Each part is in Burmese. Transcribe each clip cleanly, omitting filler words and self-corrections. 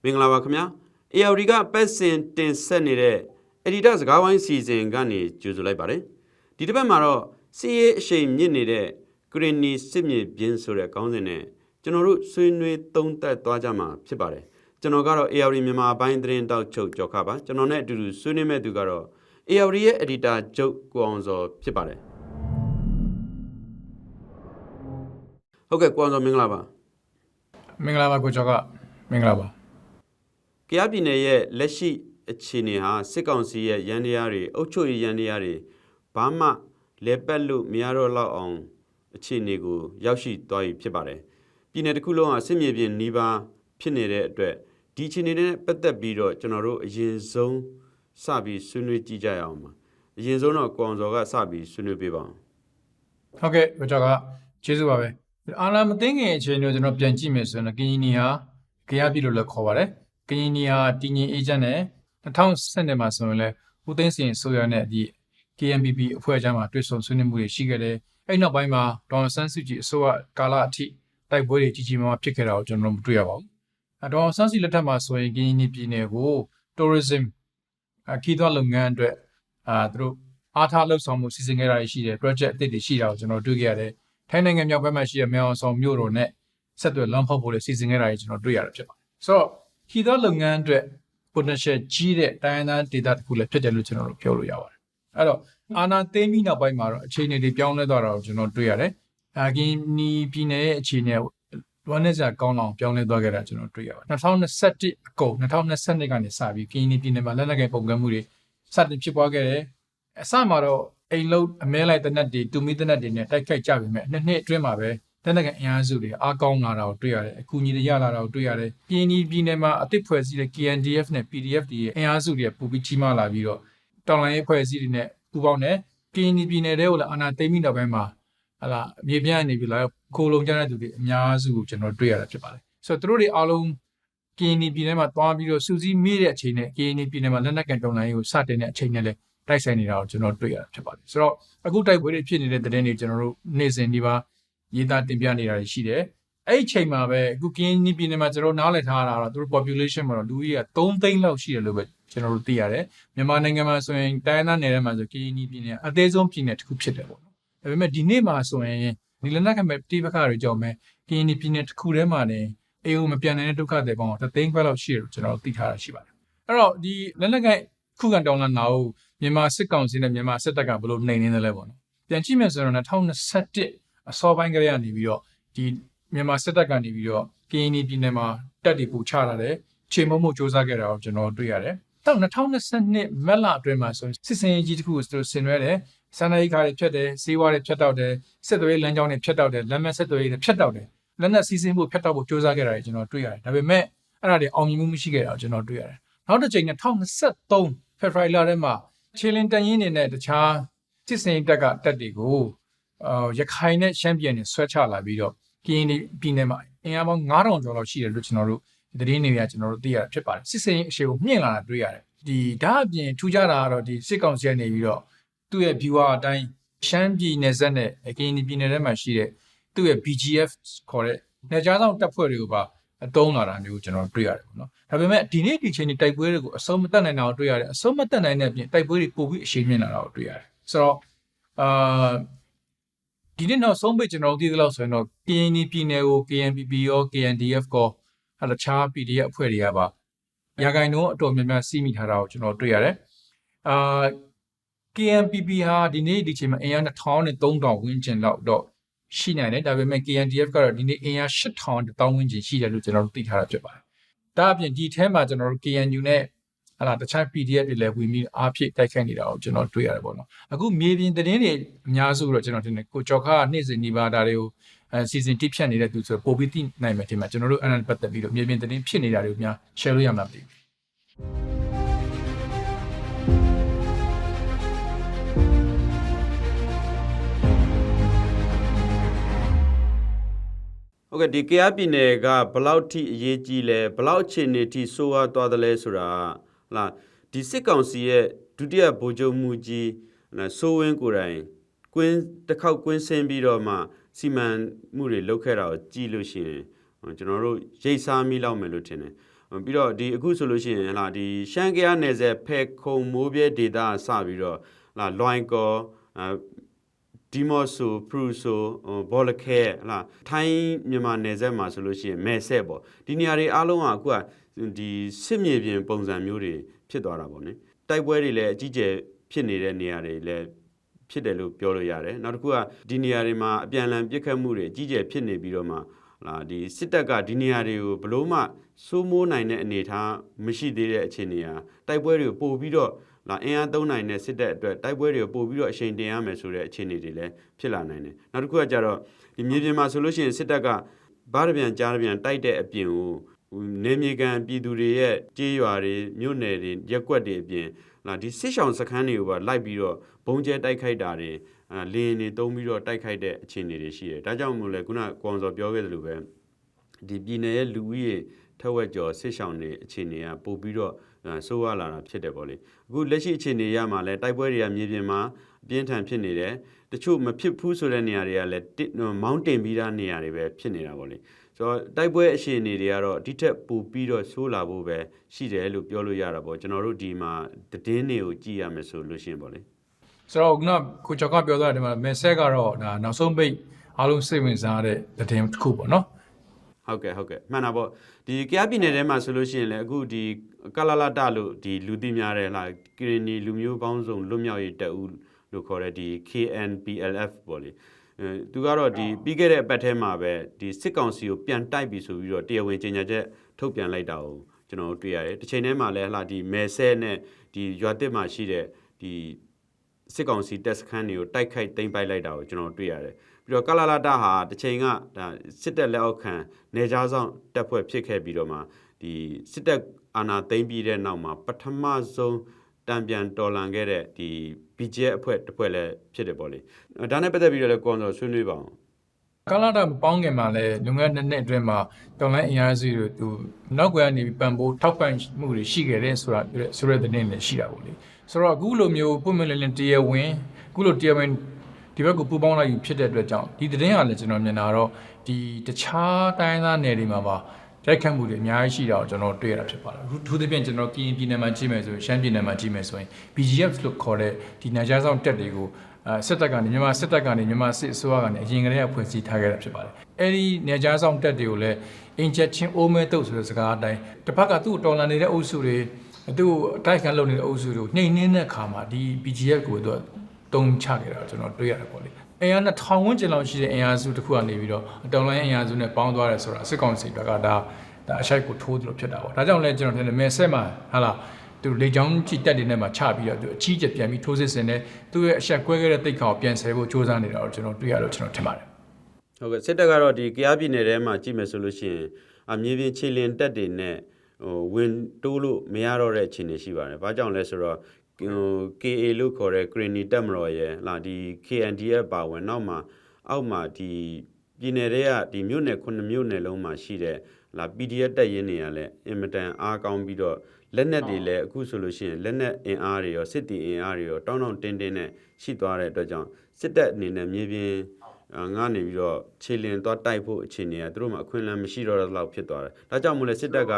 မင်္ဂလာပါခင်ဗျာ AOD ကပတ်စဉ်တင်ဆက်နေတဲ့ Editor စကားဝိုင်းစီစဉ်ကနေကြိုဆိုလိုက်ပါတယ်ဒီတစ်ပတ်မှာတော့စီးရေးအရှိန်မြင့်နေတဲ့ဂရင်းနီစစ်မြေပြင်ဆိုတဲ့ခေါင်းစဉ်နဲ့ကျွန်တော်တို့ဆွေးနွေးသုံးသပ်သွားကြမှာဖြစ်ပါတယ်ကျွန်တော်ကတော့ AOD မြန်မာပိုင်းသတင်းတောက်ချုပ်ကြော်ခပါကျွန်တော်နဲ့အတူတူဆွေးနွေးမဲ့သူကတော့ AOD ရဲ့ Editor ချုပ်ကိုအောင်စောဖြစ်ပါတယ်ဟုတ်ကဲ့ကိုအောင်စောမင်္ဂလာပါမင်္ဂလာပါကိုကျော်ကမင်္ဂလာပါကယားပြည်နယ်ရဲ့လက်ရှိအခြေအနေဟာစစ်ကောင်စီရဲ့ရန်တရားတွေအုပ်ချုပ်ရေးရန်တရားတွေဘာမှလဲပတ်လို့မရတော့လောက်အောင်အခြေအနေကိုရောက်ရှိသွားပြီဖြစ်ပါတယ်ပြည်နယ်တစ်ခုလုံးဟာစစ်မြေပြင်နှီးပါဖြစ်နေတဲ့အတွက်ဒီအခြေအနေနဲ့ပတ်သက်ပြီးတော့ကျွန်တော်တို့အရင်ဆုံးစပြီးဆွေးနွေးကြည့်ကြရအောင်ပါအရင်ဆုံးတော့ကိုအောင်စောကစပြီးဆွေးနွေးပေးပါအောင်ဟုတ်ကဲ့ကိုကျော်ကကျေးဇူးပါပဲအာလာမသိငင်အခြေအနေကိုကျွန်တော်ပြန်ကြည့်မယ်ဆိုရင်ကရင်နီဟာကယားပြည်လို့လည်းခေါ်ပါတယ်ကရင်နီဟာတည်ငြိမ်အေးချမ်းတဲ့2010မှာဆိုရင်လည်းဦးသိန်းစိန်ဆိုရတဲ့ဒီ KNPP အဖွဲ့အကြားမှာတွေ့ဆုံဆွေးနွေးမှုတွေရှိခဲ့တယ်အဲ့နောက်ပိုင်းမှာဒေါ်ဆန်းစုကြည်အစိုးရကာလအထိတိုက်ပွဲတွေကြီးကြီးမားမားဖြစ်ခဲ့တာကိုကျွန်တော်မတွေ့ရပါဘူးဒေါ်ဆန်းစုကြည်လက်ထက်မှာဆိုရင်ကရင်နီပြည်နယ်ကို tourism ခီးသွွားလုပ်ငန်းအတွက်သူတို့အားထားလှုပ်ဆောင်မှုစီစဉ်ခဲ့တာရှိတယ် project အသစ်တွေရှိတာကိုကျွန်တော်တွေ့ခဲ့ရတယ်ထိုင်းနိုင်ငံမြောက်ဘက်မှာရှိတဲ့မြောင်ဆောင်မြို့တော်နဲ့ဆက်သွယ်လမ်းဖောက်ဖို့လည်းစီစဉ်ခဲ့တာကြီးကျွန်တော်တွေ့ရတာဖြစ်ပါတယ်။ဆိုတော့ခီးသွွားလုပ်ငန်းအတွက် potential ကြီးတဲ့တိုင်းဒေသတစ်ခုလည်းဖြစ်တယ်လို့ကျွန်တော်တို့ပြောလို့ရပါတယ်။အဲ့တော့အာဏာသိမ်းပြီးနောက်ပိုင်းမှာတော့အခြေအနေတွေပြောင်းလဲသွားတာကိုကျွန်တော်တွေ့ရတယ်။ကရင်နီပြည်နယ်ရဲ့အခြေအနေဝမ်းနည်းစရာကောင်းအောင်ပြောင်းလဲသွားခဲ့တာကျွန်တော်တွေ့ရပါတယ်။2021အကုန်2022ကနေစပြီးကရင်နီပြည်နယ်မှာလက်နက်ကိုင်ပုံကမှုတွေစတင်ဖြစ်ပွားခဲ့တယ်။အစမှာတော့အိမ်လုံးအမဲလိုက်တနက်တွေတူမီတနက်တွေနဲ့တိုက်ခိုက်ကြပြီမဲ့နှစ်အတွင်းမှာပဲတနက်ကအင်အားစုတွေအားကောင်းလာတာကိုတွေ့ရတယ်အခုညီတွေရလာတာကိုတွေ့ရတယ်ပြည်နယ်မှာအသစ်ဖွဲ့စည်းတဲ့ KNDF နဲ့ PDF တွေရဲ့အင်အားစုတွေပူပြီးကြီးမားလာပြီးတော့တောင်လိုင်းအဖွဲ့အစည်းတွေနဲ့ပူးပေါင်းတဲ့ပြည်နယ်တွေကိုလည်းအာဏာသိမ်းပြီးနောက်ပိုင်းမှာဟလာမြေပြန့်နေပြီလားခိုးလုံကြတဲ့သူတွေအများစုကိုကျွန်တော်တွေ့ရတာဖြစ်ပါတယ်ဆိုတော့သူတို့တွေအားလုံးပြည်နယ်မှာတွားပြီးတော့စူးစီးမိတဲ့အချိန်နဲ့ပြည်နယ်မှာလက်နက်ကန်တောင်လိုင်းကိုစတင်တဲ့အချိန်နဲ့လည်းတိုက်ဆိုင်နေတာကိုကျွန်တော်တွေ့ရတာဖြစ်ပါတယ်ဆိုတော့အခုတိုက်ပွဲတွေဖြစ်နေတဲ့တဲ့တွေကျွန်တော်တို့နေ့စဉ်ဒီပါရေးသားတင်ပြနေတာရှိတယ်အဲ့ဒီချိန်မှာပဲအခုကင်းနီပြည်နယ်မှာကျွန်တော်နားလည်ထားတာတော့သူတို့ population မှာတော့လူကြီးက3သိန်းလောက်ရှိတယ်လို့ပဲကျွန်တော်တို့သိရတယ်မြန်မာနိုင်ငံမှာဆိုရင်တိုင်းဒေသနယ်ထဲမှာဆိုကင်းနီပြည်နယ်အသေးဆုံးပြည်နယ်တစ်ခုဖြစ်တယ်ပေါ့နော်ဒါပေမဲ့ဒီနေ့မှာဆိုရင်ဒီလက်နက်ကမဲ့တိပခါတွေကြောင့်ပဲကင်းနီပြည်နယ်တစ်ခုထဲမှာနေအေးမပြန်နိုင်တဲ့ဒုက္ခတွေပေါင်း3သိန်းခွဲလောက်ရှိတယ်လို့ကျွန်တော်တို့သိထားတာရှိပါတယ်အဲ့တော့ဒီလက်နက်ကခုခံတောင်းလာနာကိုမြန်မာစစ်ကောင်စီနဲ့မြန်မာစစ်တပ်ကဘယ်လိုနှိမ်နေတယ်လဲပေါ့နော်ပြန်ကြည့်မယ်ဆိုတော့2021အစောပိုင်းကလေးကနေပြီးတော့ဒီမြန်မာစစ်တပ်ကနေပြီးတော့ကရင်ပြည်နယ်မှာတပ်တွေပူချလာတယ်ချိန်မုံမှုစ조사ခဲ့တာကိုကျွန်တော်တွေ့ရတယ်တော့2022မက်လအတွင်းမှာဆိုစစ်စင်ကြီးတစ်ခုကိုသူဆင်နွှဲတယ်စန္ဒိကာတွေဖြတ်တယ်စေဝါတွေဖြတ်တောက်တယ်စစ်သွေးလမ်းကြောင်းတွေဖြတ်တောက်တယ်လက်မစစ်သွေးတွေဖြတ်တောက်တယ်လက်နက်စီးဆင်းမှုဖြတ်တောက်ဖို့စ조사ခဲ့တာကိုကျွန်တော်တွေ့ရတယ်ဒါပေမဲ့အဲ့ဒါတွေအောင်မြင်မှုမရှိခဲ့တာကိုကျွန်တော်တွေ့ရတယ်နောက်တစ်ချိန်2023ဖေဖော်ဝါရီလထဲမှာခြေလင်းတန်ရင်းနေနဲ့တခြားစစ်စင်တပ်ကတပ်တွေကိုရခိုင်နဲ့ရှမ်းပြည်နယ်ဆွဲချလာပြီးတော့ကရင်ပြည်နယ်မှာအင်အားပေါင်း9000ကျော်လောက်ရှိတယ်လို့ကျွန်တော်တို့သတင်းတွေကကျွန်တော်တို့သိရတာဖြစ်ပါတယ်စစ်စင်အရှိကိုမြင့်လာတာတွေ့ရတယ်ဒီဒါအပြင်ထူးခြားတာကတော့ဒီစစ်ကောင်စီကနေပြီးတော့သူ့ရဲ့ viewer အတိုင်းရှမ်းပြည်နယ်ဆက်နဲ့ကရင်ပြည်နယ်ထဲမှာရှိတဲ့သူ့ရဲ့ BGF ခေါ်တဲ့နေကြားဆောင်တပ်ဖွဲ့တွေကိုပါအသုံးလာတာမျိုးကျွန်တော်တွေ့ရတယ်ပေါ့နော်ဒါပေမဲ့ဒီနေ့ဒီချိန်ဒီတိုက်ပွဲတွေကိုအဆုံးမတက်နိုင်တာကိုတွေ့ရတယ်အဆုံးမတက်နိုင်တဲ့အပြင်တိုက်ပွဲတွေပိုပြီးအရှိန်မြင့်လာတာကိုတွေ့ရတယ်ဆိုတော့ဒီနေ့နောက်ဆုံးပိတ်ကျွန်တော်သိသလောက်ဆိုရင်တော့ KNI ပြည်နယ်ကို KNPP ရော KNDF ကောအဲ့လိုခြား PDF အဖွဲ့တွေကပါရာဂိုင်နှုန်းအတော်များများစီးမိထားတာကိုကျွန်တော်တွေ့ရတယ်KNPP ဟာဒီနေ့ဒီချိန်မှာအင်အား2000နဲ့3000ဝန်းကျင်လောက်တော့ရှိနိုင်တယ်ဒါပေမဲ့ KNDF ကတော့ဒီနေ့အင်အား8000 1000ဝန်းကျင်ရှိတယ်လို့ကျွန်တော်တို့သိထားတာဖြစ်ပါတယ်ဒါအပြင်ဒီထဲမှာကျွန်တော်တို့ KNU နဲ့ဟလာတခြား PDF တွေလည်းဝင်ပြီးအားဖြည့်တိုက်ခိုက်နေတာကိုကျွန်တော်တွေ့ရတယ်ပေါ့နော်အခုမြေပြင်သတင်းတွေအများစုတော့ကျွန်တော်တင်တယ်ကိုကျော်ခါနေ့စဉ်ဒီပါဒါတွေကိုစီစဉ်တိဖြတ်နေတဲ့သူဆိုပိုပြီးသိနိုင်မယ်ထင်မှာကျွန်တော်တို့အဲ့ဒါပတ်သက်ပြီးတော့မြေပြင်သတင်းဖြစ်နေတာတွေကိုများ share လို့ရမှာမသိဘူးဟုတ်ကဲ့ဒီကယားပြည်နယ်ကဘလောက်ထိအရေးကြီးလဲဘလောက်အခြေအနေထိဆိုးဝါးသွားတယ်လဲဆိုတာဟလားဒီစစ်ကောင်စီရဲ့ဒုတိယဗိုလ်ချုပ်မှုကြီးစိုးဝင်းကိုယ်တိုင်တစ်ခေါက်ကွင်းဆင်းပြီးတော့မှစီမံမှုတွေလုပ်ခဲ့တာကိုကြည့်လို့ရှိရင်ကျွန်တော်တို့ရိတ်စားမိလောက်မယ်လို့ထင်တယ် ပြီးတော့ဒီအခုဆိုလို့ရှိရင်ဟလာဒီရှမ်းကရနယ်စပ်ဖဲခုံမိုးပြဲဒေတာစပြီးတော့ဟလာလွိုင်းကောဒီမော့ဆိုဖရူဆိုဘောလခဲဟလာထိုင်းမြန်မာနယ်စပ်မှာဆိုလို့ရှိရင်မဲဆက်ပေါ့ဒီနေရာတွေအားလုံးကအခုကဒီစစ်မြေပြင်ပုံစံမျိုးတွေဖြစ်သွားတာပေါ့နိတိုက်ပွဲတွေလည်းအကြီးကျယ်ဖြစ်နေတဲ့နေရာတွေလည်းဖြစ်တယ်လို့ပြောလို့ရတယ်နောက်တစ်ခုကဒီနေရာတွေမှာအပြန်အလှန်ပစ်ခတ်မှုတွေအကြီးကျယ်ဖြစ်နေပြီးတော့မှဒီစစ်တပ်ကဒီနေရာတွေကိုဘလို့မှစိုးမိုးနိုင်တဲ့အနေအထားမရှိသေးတဲ့အခြေအနေဟာတိုက်ပွဲတွေကိုပို့ပြီးတော့အင်အားသုံးနိုင်တဲ့စစ်တပ်အတွက်တိုက်ပွဲတွေကိုပို့ပြီးတော့အချိန်တင်ရမယ်ဆိုတဲ့အခြေအနေတွေလည်းဖြစ်လာနိုင်တယ်နောက်တစ်ခုကကြတော့ဒီမြေပြင်မှာဆိုလို့ရှိရင်စစ်တပ်ကဘားပြန်ကြားပြန်တိုက်တဲ့အပြင်ကိုနေမြေကန်ပြည်သူတွေရဲ့ကြေးရွာတွေမြို့နယ်တွေရက်ကွက်တွေအပြင်ဒီစစ်ဆောင်စခန်းတွေကိုပါလိုက်ပြီးတော့ဘုံကျဲတိုက်ခိုက်တာတွေလေရင်တွေတုံးပြီးတော့တိုက်ခိုက်တဲ့အခြေအနေတွေရှိတယ်ဒါကြောင့်မို့လဲခုနကောင်စောပြောခဲ့သလိုပဲဒီပြည်နယ်ရဲ့လူဦးရေထက်ဝက်ကျော်စစ်ဆောင်တွေအခြေအနေကပို့ပြီးတော့ဆိုးရွားလာတာဖြစ်တယ်ပေါ့လေအခုလက်ရှိအခြေအနေရမှာလဲတိုက်ပွဲတွေကမြေပြင်မှာအပြင်းထန်ဖြစ်နေတယ်တချို့မဖြစ်ဘူးဆိုတဲ့နေရာတွေကလည်းမောင်းတင်ပြီးသားနေရာတွေပဲဖြစ်နေတာပေါ့လေဆိုတော့တိုက်ပွဲအခြေအနေတွေကတော့ဒီထက်ပိုပြီးတော့ဆိုးလာဖို့ပဲရှိတယ်လို့ပြောလို့ရတာပေါ့ကျွန်တော်တို့ဒီမှာသတင်းတွေကိုကြည့်ရမယ်ဆိုလို့ရှိရင်ပေါ့လေဆိုတော့ခုနကိုကျော်ကပြောသွားတယ်ဒီမှာမဲဆက်ကတော့ဒါနောက်ဆုံးပိတ်အားလုံးစိတ်ဝင်စားတဲ့သတင်းတစ်ခုပေါ့နော်ဟုတ်ကဲ့မှန်တာပေါ့ဒီကယားပြည်နယ်ထဲမှာဆိုလို့ရှိရင်လည်းအခုဒီကလာလာတလို့ဒီလူသိများတယ်လားကရင်နီလူမျိုးပေါင်းစုံလွတ်မြောက်ရေးတပ်ဦးလို့ခေါ်တဲ့ဒီ KNPLF ပေါ့လေသူကတော့ဒီပြီးခဲ့တဲ့အပတ်ထဲမှာပဲဒီစစ်ကောင်စီကိုပြန်တိုက်ပြီးဆိုပြီးတော့တရားဝင်ကြေညာချက်ထုတ်ပြန်လိုက်တာကိုကျွန်တော်တို့တွေ့ရတယ်တစ်ချိန်တည်းမှာလည်းဟလာဒီမဲဆဲနဲ့ဒီရွာတစ်မှာရှိတဲ့ဒီစစ်ကောင်စီတပ်စခန်းတွေကိုတိုက်ခိုက်သိမ်းပိုက်လိုက်တာကိုကျွန်တော်တွေ့ရတယ်ပြီးတော့ကလာလာတဟာတစ်ချိန်ကဒါစစ်တပ်လက်အောက်ခံနေကြားဆောင်တပ်ဖွဲ့ဖြစ်ခဲ့ပြီးတော့မှဒီစစ်တပ်အာဏာသိမ်းပြီးတဲ့နောက်မှာပထမဆုံးတံပြန်တော်လှန်ခဲ့တဲ့ဒီ BGF အဖွဲ့တစ်ဖွဲ့လည်းဖြစ်တယ်ပေါ့လေဒါနဲ့ပတ်သက်ပြီးတော့လည်းကွန်ဆော်ဆွေးနွေးပါအောင်ကလာတာပေါင်းခင်မှာလည်းလုံငန်းနှစ်နှစ်အတွင်းမှာတော်လိုင်းအင်အားစုတွေသူနောက်ကွယ်ကနေပံ့ပိုးထောက်ပံ့မှုတွေရှိခဲ့တယ်ဆိုတာဆိုတဲ့သတင်းလည်းရှိတာပေါ့လေဆိုတော့အခုလိုမျိုးပုံမှန်လည်းတရားဝင်အခုလိုတရားဝင်ဒီဘက်ကိုပူပေါင်းလိုက်ဖြစ်တဲ့အတွက်ကြောင့်ဒီသတင်းကလည်းကျွန်တော်မြင်တာတော့ဒီတခြားတိုင်းသားနယ်တွေမှာပါတိုက်ခတ်မှုတွေအများကြီးရှိတာကိုကျွန်တော်တွေ့ရတာဖြစ်ပါတယ်အခုထူးသဖြင့်ကျွန်တော်ကရင်ပြည်နယ်မှာကြည့်မယ်ဆိုရင်ရှမ်းပြည်နယ်မှာကြည့်မယ်ဆိုရင် BGF လို့ခေါ်တဲ့ဒီနိုင်ကြားဆောင်တပ်တွေကိုစစ်တပ်ကနေမြန်မာစစ်တပ်ကနေမြန်မာစစ်အစိုးရကနေအရင်ကတည်းကဖွဲ့စည်းထားခဲ့တာဖြစ်ပါတယ်အဲ့ဒီနိုင်ကြားဆောင်တပ်တွေကိုလည်းအင်ချက်ချင်းအိုးမဲတုပ်ဆိုတဲ့စကားအတိုင်းတစ်ဖက်ကသူ့တော်လန်နေတဲ့အုပ်စုတွေသူ့အတိုက်ခံလုပ်နေတဲ့အုပ်စုတွေကိုနှိမ်နှင်းတဲ့အခါမှာဒီ BGF ကိုသူတုံးချခဲ့တာကျွန်တော်တွေ့ရတယ်ပေါ့လေအင်အား2000ဝန်းကျင်လောက်ရှိတဲ့အင်အားစုတစ်ခုကနေပြီးတော့တော်လိုင်းအင်အားစုနဲ့ပေါင်းသွားတယ်ဆိုတာစစ်ကောင်စီဘက်ကဒါအရှိုက်ကိုထိုးသလိုဖြစ်တာပေါ့ဒါကြောင့်လည်းကျွန်တော်ထင်တယ်မဲဆက်မှာဟာလားသူလေချောင်းကြည့်တက်တွေနဲ့မှချပြီးတော့သူအကြီးကျယ်ပြန်ပြီးထိုးစစ်ဆင်နေသူရဲ့အဆက်ကွဲခဲ့တဲ့တိတ်ခေါပြန်ဆယ်ဖို့စ조사နေတာတော့ကျွန်တော်တွေ့ရလို့ကျွန်တော်ထင်ပါတယ်ဟုတ်ကဲ့စစ်တပ်ကတော့ဒီကယားပြည်နယ်ထဲမှာကြည့်မယ်ဆိုလို့ရှိရင်အမြေပြင်ခြေလျင်တက်တွေနဲ့ဝင်တိုးလို့မရတော့တဲ့အခြေအနေရှိပါတယ်ဘာကြောင့်လဲဆိုတော့KA လို့ခေါ်တဲ့ Green တက်မတော်ရဲ့လာဒီ KNDF ပါဝင်နောက်မှာအောက်မှာဒီပြည်နယ်တွေကဒီမြို့နယ်9မြို့နယ်လုံးမှာရှိတဲ့လာ PDF တက်ရင်းတွေကလည်းအင်မတန်အားကောင်းပြီးတော့လက်နက်တွေလည်းအခုဆိုလို့ရှိရင်လက်နက်အင်အားတွေရောစစ်တီအင်အားတွေရောတောင်းတင်းနဲ့ရှိသွားတဲ့အတွက်ကြောင့်စစ်တပ်အနေနဲ့မြေပြင်ငါနေပြီးတော့ခြေလင်သွားတိုက်ဖို့အခြေအနေကသူတို့မှအခွင့်အလမ်းမရှိတော့တဲ့လောက်ဖြစ်သွားတယ်ဒါကြောင့်မို့လဲစစ်တပ်က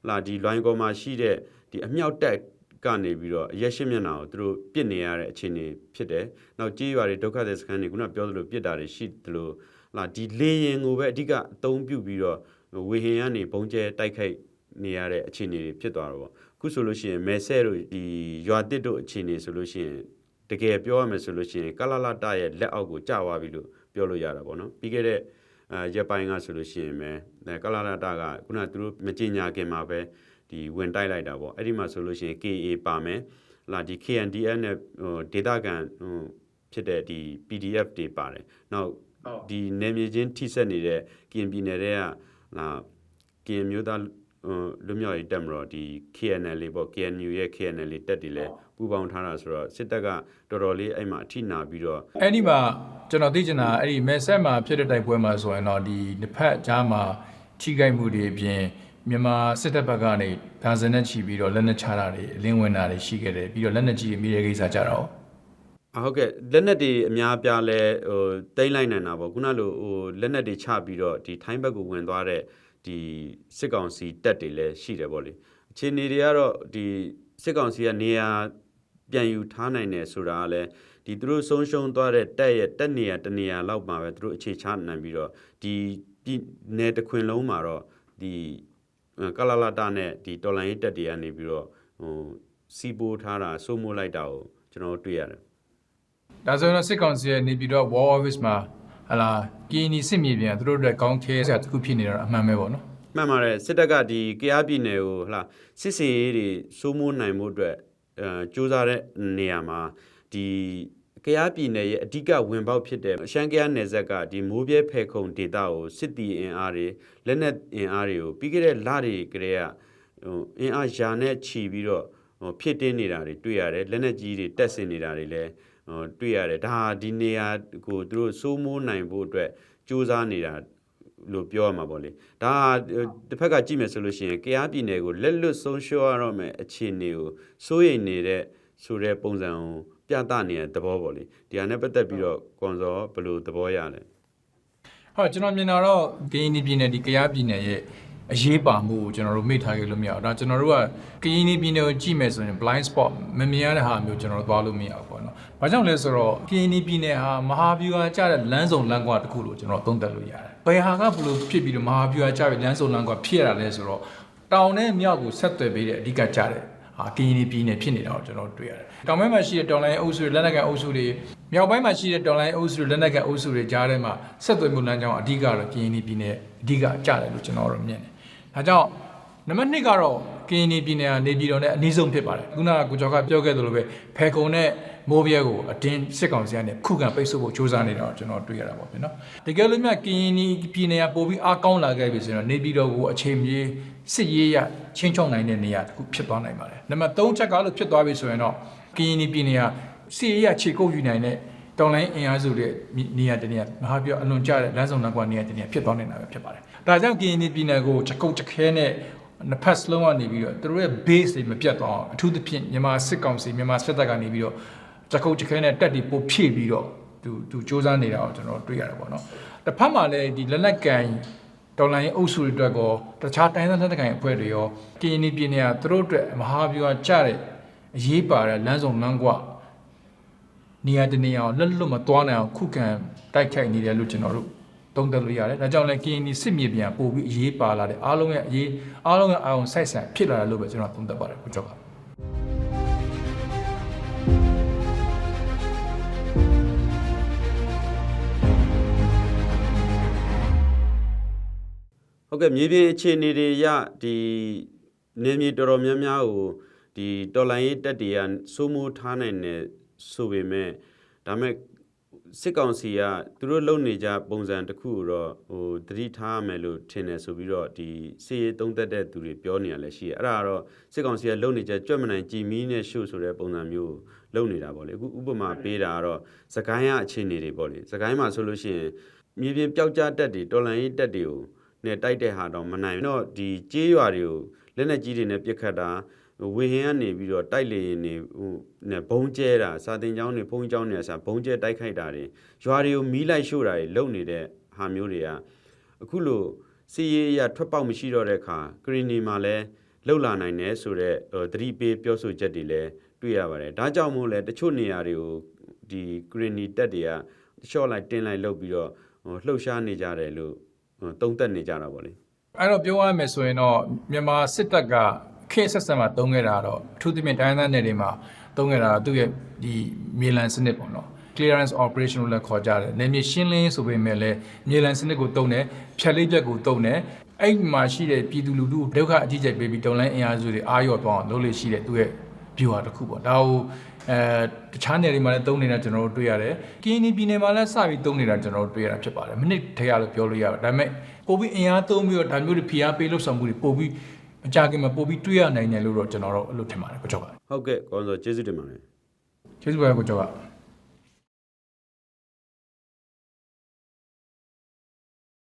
လာဒီလွိုင်းကောမှာရှိတဲ့ဒီအမြောက်တက်ကနေပြီးတော့ရက်ရှင်းမျက်နှာကိုသူတို့ပြစ်နေရတဲ့အခြေအနေဖြစ်တယ်။နောက်ကြေးရွာတွေဒုက္ခသည်စခန်းတွေခုနပြောသလိုပြစ်တာတွေရှိသလိုလာဒီလေရင်ကိုပဲအဓိကအသုံးပြုပြီးတော့ဝေဟင်ကနေဘုံကျဲတိုက်ခိုက်နေရတဲ့အခြေအနေတွေဖြစ်သွားတော့ပေါ့။အခုဆိုလို့ရှိရင်မဲဆဲတို့ဒီရွာတစ်တို့အခြေအနေဆိုလို့ရှိရင်တကယ်ပြောရမယ်ဆိုလို့ရှိရင်ကလာလာတရဲ့လက်အောက်ကိုကျသွားပြီလို့ပြောလို့ရတာပေါ့နော်။ပြီးခဲ့တဲ့ရက်ပိုင်းကဆိုလို့ရှိရင်ကလာလာတကခုနသူတို့မကြေညာခင်မှာပဲဒီဝင်တိုက်လိုက်တာပေါ့အဲ့ဒီမှာဆိုလို့ရှိရင် KA ပါမယ်လာဒီ KNDF နဲ့ဒေတာကန်ဖြစ်တဲ့ဒီ PDF တွေပါတယ်နောက်ဒီနယ်မြေချင်းထိစပ်နေတဲ့ကရင်ပြည်နယ်တွေကလာကရင်မျိုးသားလူမျိုးရေးတက်မလို့ဒီ KNL ပေါ့ KNU ရဲ့ KNL တက်တွေလည်းပူးပေါင်းထားတာဆိုတော့စစ်တပ်ကတော်တော်လေးအဲ့မှာအထိနာပြီးတော့အဲ့ဒီမှာကျွန်တော်သိချင်တာအဲ့ဒီမဲဆက်မှာဖြစ်တဲ့တိုက်ပွဲမှာဆိုရင်တော့ဒီတစ်ဖက်ကြားမှာထိခိုက်မှုတွေအပြင်မြန်မာစစ်တပ်ဘက်ကနေဒါဇင်နဲ့ချီပြီးတော့လက်နက်ချတာတွေအလင်းဝင်တာတွေရှိခဲ့တယ်ပြီးတော့လက်နက်ကြီးတွေမိတဲ့ကိစ္စကြတော့ ဟုတ်ကဲ့လက်နက်တွေအများပြားလဲတိမ့်လိုက်နေတာပေါ့ခုနလိုလက်နက်တွေချပြီးတော့ဒီထိုင်းဘက်ကိုဝင်သွားတဲ့ဒီစစ်ကောင်စီတပ်တွေလည်းရှိတယ်ပေါ့လေအခြေအနေတွေကတော့ဒီစစ်ကောင်စီကနေရာပြန်ယူထားနိုင်တယ်ဆိုတာကလည်းဒီသူတို့ဆုံးရှုံးသွားတဲ့တက်နေရာတနေရာလောက်မှာပဲသူတို့အခြေချနိုင်ပြီးတော့ဒီနယ်တစ်ခွင်လုံးမှာတော့ဒီကလလာတာနဲ့ဒီတော်လိုင်းတက်တွေကနေပြီးတော့စီပိုးထားတာစိုးမိုးလိုက်တာကိုကျွန်တော်တွေ့ရတယ်ဒါဆိုရင်စစ်ကောင်စီရဲ့နေပြီးတော့ War Office မှာဟလာကီနီစစ်မြေပြင်သူတို့အတွက်ကောင်းခဲစရာတစ်ခုဖြစ်နေတာအမှန်ပဲပေါ့နော်မှန်ပါတယ်စစ်တပ်ကဒီကြားပြည်နယ်ကိုဟလာစစ်စင်ရေးတွေစိုးမိုးနိုင်မှုအတွက်စူးစမ်းတဲ့နေရာမှာဒီကြားပြည်နယ်ရဲ့အဓိကဝင်ပေါက်ဖြစ်တဲ့ရှမ်းကြားနယ်စပ်ကဒီမိုးပြဲဖယ်ခုံဒေသကိုစစ်တီအင်အားတွေလက်နက်အင်အားတွေကိုပြီးခဲ့တဲ့လတွေကတည်းကအင်အားရာနဲ့ချီပြီးတော့ဖြစ်တင်းနေတာတွေတွေ့ရတယ်လက်နက်ကြီးတွေတက်ဆင်နေတာတွေလည်းတွေ့ရတယ်ဒါဒီနေရာကိုသူတို့စိုးမိုးနိုင်ဖို့အတွက်စူးစမ်းနေတာလို့ပြောရမှာပေါ့လေဒါတစ်ဖက်ကကြည့်မယ်ဆိုလို့ရှိရင်ကြားပြည်နယ်ကိုလက်လွတ်ဆုံးရှုံးရတော့မယ်အခြေအနေကိုစိုးရိမ်နေတဲ့ဆိုတဲ့ပုံစံကိုပြသနေတဲ့သဘောပေါ့လေဒီဟာနဲ့ပတ်သက်ပြီးတော့ကွန်စောဘယ်လိုသဘောရလဲဟုတ်ကျွန်တော်မြင်တာတော့ကရင်ပြည်နယ်ဒီကြားပြည်နယ်ရဲ့အရေးပါမှုကိုကျွန်တော်တို့မေ့ထားခဲ့လို့မရဘူးဒါကျွန်တော်တို့ကကရင်ပြည်နယ်ကိုကြည့်မယ်ဆိုရင် blind spot မမြင်ရတဲ့ဟာမျိုးကျွန်တော်တို့သွားလို့မရဘူးပေါ့နော်။ဘာကြောင့်လဲဆိုတော့ကရင်ပြည်နယ်ဟာမဟာဗျူဟာကျတဲ့လမ်းစုံလမ်းကွာတစ်ခုလို့ကျွန်တော်သုံးသပ်လို့ရတယ်။ဘယ်ဟာကဘလို့ဖြစ်ပြီးတော့မဟာဗျူဟာကျတဲ့လမ်းစုံလမ်းကွာဖြစ်ရတာလဲဆိုတော့တောင်နဲ့မြောက်ကိုဆက်သွယ်ပေးတဲ့အဓိကကျတဲ့ကရင်ပြည်နယ်ဖြစ်နေတာကိုကျွန်တော်တွေ့ရတယ်။တောင်ပိုင်းမှာရှိတဲ့တော်လိုင်းအုပ်စုတွေလက်နက်ကန်အုပ်စုတွေမြောက်ပိုင်းမှာရှိတဲ့တော်လိုင်းအုပ်စုတွေလက်နက်ကန်အုပ်စုတွေကြားထဲမှာဆက်သွယ်မှုလမ်းကြောင်းအဓိကတော့ကရင်ပြည်နယ်အဓိကကျတယ်လို့ကျွန်တော်တို့မြင်တယ်။ဒါကြောင့်နံပါတ်2ကတော့ကရင်ပြည်နယ်ကနေပြည်တော်နဲ့အနည်းဆုံးဖြစ်ပါတယ်ခုနကကိုကျော်ကပြောခဲ့သလိုပဲဖယ်ခုံနဲ့မိုးပြဲကိုအတင်းစစ်ကောင်စီကနေခုခံပိတ်ဆို့ဖို့ကြိုးစားနေတာကိုကျွန်တော်တွေ့ရတာပေါ့ဗျာနော်တကယ်လို့မြကရင်ပြည်နယ်ကပို့ပြီးအားကောင်းလာခဲ့ပြီဆိုတော့နေပြည်တော်ကိုအချိန်မြေစစ်ရေးရချင်းချောင်းနိုင်တဲ့နေရာတစ်ခုဖြစ်သွားနိုင်ပါတယ်နံပါတ်3ချက်ကလို့ဖြစ်သွားပြီဆိုရင်တော့ကရင်ပြည်နယ်ကစစ်ရေးရခြေကုပ်ယူနိုင်တဲ့တောင်လိုင်းအင်အားစုတွေနေရာတနေရာမဟာပြောအလွန်ကျတဲ့လမ်းဆောင်လမ်းကွာနေရာတနေရာဖြစ်သွားနေတာပဲဖြစ်ပါတယ်ဒါကြောင့်ကရင်ပြည်နယ်ကိုချက်ကုတ်ချက်ခဲနဲ့နှစ်ဖက်စလုံးကနေပြီးတော့သူတို့ရဲ့ base တွေမပြတ်သွားအောင်အထူးသဖြင့်မြန်မာစစ်ကောင်စီမြန်မာစစ်တပ်ကနေပြီးတော့ချက်ကုတ်ချက်ခဲနဲ့တက်တီပို့ဖြည့်ပြီးတော့သူစ조사နေတာကိုကျွန်တော်တွေ့ရတယ်ပေါ့နော်တစ်ဖက်မှာလည်းဒီလက်နက်ကန်တော်လိုင်းအုပ်စုတွေအတွက်ကောတခြားတိုင်းသားလက်နက်ကန်အဖွဲ့တွေရောကရင်ပြည်နယ်ကသူတို့အတွက်မဟာဗျူဟာကျတဲ့အရေးပါတဲ့လမ်းဆောင်လမ်းကွနေရာတနေရာလက်လွတ်မသွားနိုင်အောင်ခုခံတိုက်ခိုက်နေတယ်လို့ကျွန်တော်တို့သုံးသပ်လို့ရတယ်ဒါကြောင့်လည်းကရင်စစ်မြေပြန်ပို့ပြီးအရေးပါလာတဲ့အားလုံးရဲ့အာရုံစိုက်ဆန်ဖြစ်လာတယ်လို့ပဲကျွန်တော်သုံးသပ်ပါတယ်ကိုကျော်ကဟုတ်ကဲ့မြေပြင်အခြေအနေတွေရဒီနေမြေတော်တော်များများကိုဒီတော်လိုင်းရေးတက်တွေကစိုးမိုးထားနိုင်တယ်ဆိုပေမဲ့ဒါမဲ့စစ်ကောင်စီကသူတို့လုပ်နေကြပုံစံတစ်ခုတော့သတိထားမယ်လို့ထင်တယ်ဆိုပြီးတော့ဒီစစ်ရေးသုံးသက်တဲ့သူတွေပြောနေရလဲရှိတယ်အဲ့ဒါကတော့စစ်ကောင်စီကလုပ်နေကြကြွက်မနိုင်ကြည်မီးနဲ့ရှုဆိုတဲ့ပုံစံမျိုးလုပ်နေတာပေါ့လေအခုဥပမာပေးတာကတော့စကိုင်းကအခြေအနေတွေပေါ့လေစကိုင်းမှာဆိုလို့ရှိရင်မြေပြင်ပျောက်ကြားတက်တွေတော်လန်ရေးတက်တွေကိုနဲ့တိုက်တဲ့ဟာတော့မနိုင်တော့ဒီကြေးရွာတွေကိုလက်နက်ကြီးတွေနဲ့ပစ်ခတ်တာဝေဟင်ကနေပြီးတော့တိုက်လေရင်နေနဲ့ဘုံကျဲတာစာတင်ကျောင်းတွေဘုံကျောင်းတွေဆာဘုံကျဲတိုက်ခိုက်တာတွေရွာတွေကိုမီးလိုက်ရှို့တာတွေလုပ်နေတဲ့ဟာမျိုးတွေကအခုလိုစီးရေးရထွက်ပေါက်မရှိတော့တဲ့အခါကရီနီမှာလည်းလှုပ်လာနိုင်တယ်ဆိုတော့သတိပေးပြောဆိုချက်တွေလည်းတွေ့ရပါတယ်ဒါကြောင့်မို့လဲတချို့နေရာတွေကိုဒီကရီနီတက်တွေကရှော့လိုက်တင်းလိုက်လုပ်ပြီးတော့လှုပ်ရှားနေကြတယ်လို့သုံးသက်နေကြတာပေါ့လေအဲ့တော့ပြောရမယ်ဆိုရင်တော့မြန်မာစစ်တပ်ကခေတ်ဆက်ဆက်မှာတုံးခဲ့တာတော့အထူးသဖြင့်တိုင်းသားနယ်တွေမှာတုံးခဲ့တာသူ့ရဲ့ဒီမြေလန်စနစ်ပေါ့နော် clearance operation လို့လည်းခေါ်ကြတယ်နယ်မြေရှင်းလင်းဆိုပေမဲ့လည်းမြေလန်စနစ်ကိုတုံးတယ်ဖြတ်လေးပြက်ကိုတုံးတယ်အဲ့မှာရှိတဲ့ပြည်သူလူထုဒုက္ခအကြီးကျယ်ပေးပြီးတုံးလိုင်းအင်အားစုတွေအာရော့သွားအောင်လုပ်လို့ရှိတဲ့သူ့ရဲ့ view ဟာတစ်ခုပေါ့ဒါကိုတခြားနယ်တွေမှာလည်းတုံးနေတာကျွန်တော်တို့တွေ့ရတယ်ကရင်ပြည်နယ်မှာလည်းစပြီးတုံးနေတာကျွန်တော်တို့တွေ့ရတာဖြစ်ပါတယ်မိနစ်တရလို့ပြောလို့ရတယ်ဒါပေမဲ့ပိုပြီးအင်အားသုံးပြီးတော့ဒါမျိုးတွေဖိအားပေးလို့ဆောင်မှုတွေပိုပြီးအကြခင်မှာပိုပြီးတွေ့ရနိုင်တယ်လို့တော့ကျွန်တော်တို့အဲ့လိုထင်ပါတယ်ကိုကျော်ကဟုတ်ကဲ့ကောင်းဆိုကျေးဇူးတင်ပါတယ်ကျေးဇူးပါကိုကျော်က